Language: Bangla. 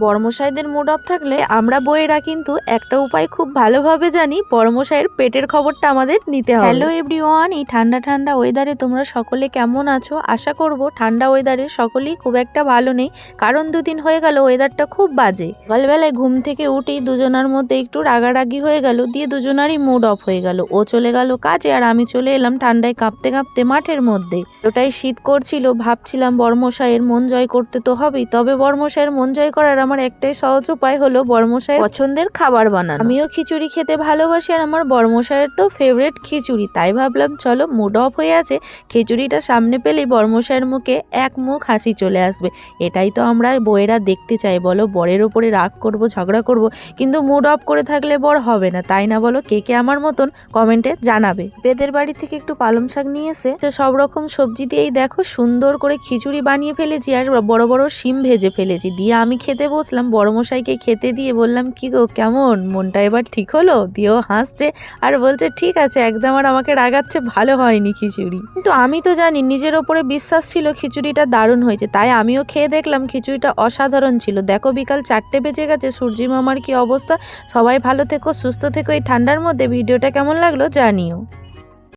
বড়মশাইদের মুড অফ থাকলে আমরা বইয়েরা কিন্তু একটা উপায় খুব ভালোভাবে জানি, বড়মশাইয়ের পেটের খবরটা আমাদের নিতে হবে। হ্যালো এভরিওয়ান, এই ঠান্ডা ঠান্ডা ওয়েদারে তোমরা সকলে কেমন আছো? আশা করব ঠান্ডা ওয়েদারে সকলেই খুব একটা ভালো নেই, কারণ দুদিন হয়ে গেল ওয়েদারটা খুব বাজে। সকালবেলায় ঘুম থেকে উঠেই দুজনার মধ্যে একটু রাগারাগি হয়ে গেল, দিয়ে দুজনারই মুড অফ হয়ে গেল। ও চলে গেল কাজে আর আমি চলে এলাম ঠান্ডায় কাঁপতে কাঁপতে মাঠের মধ্যে। ওটাই শীত করছিল, ভাবছিলাম বড়মশাইয়ের মন জয় করতে তো হবেই, তবে বড়মশাইয়ের মন জয় করার আমার একটাই সহজ উপায় হলো বড়মশাইয়ের পছন্দের খাবার বানানো। আমিও খিচুড়ি খেতে ভালোবাসি আর আমার বড়মশাইয়ের তো ফেভারিট খিচুড়ি, তাই ভাবলাম চলো মুড অফ হয়ে আছে, খিচুড়িটা সামনে পেলেই বড়মশাইয়ের মুখে এক মুখ হাসি চলে আসবে। এটাই তো আমরা বউয়েরা দেখতে চাই, বলো? বরের ওপরে রাগ করব, ঝগড়া করব, কিন্তু মুড অফ করে থাকলে বর হবে না, তাই না বলো? কে কে আমার মতন কমেন্টে জানাবে। বেদের বাড়ি থেকে একটু পালং শাক নিয়ে এসে সব রকম সবজি দিয়েই দেখো সুন্দর করে খিচুড়ি বানিয়ে ফেলেছি আর বড় বড় শিম ভেজে ফেলেছি। দিয়ে আমি খেতে বসলাম, বড়মশাইকে খেতে দিয়ে বললাম, কি গো কেমন, মনটা এবার ঠিক হলো? দিয়েও হাসছে আর বলছে ঠিক আছে একদম, আর আমাকে রাগাচ্ছে ভালো হয়নি খিচুড়ি। কিন্তু আমি তো জানি, নিজের ওপরে বিশ্বাস ছিল খিচুড়িটা দারুণ হয়েছে, তাই আমিও খেয়ে দেখলাম খিচুড়িটা অসাধারণ ছিল। দেখো বিকাল 4টে বেজে গেছে, সূর্যি মামার কি অবস্থা। সবাই ভালো থেকো, সুস্থ থেকো এই ঠান্ডার মধ্যে। ভিডিওটা কেমন লাগলো জানিও।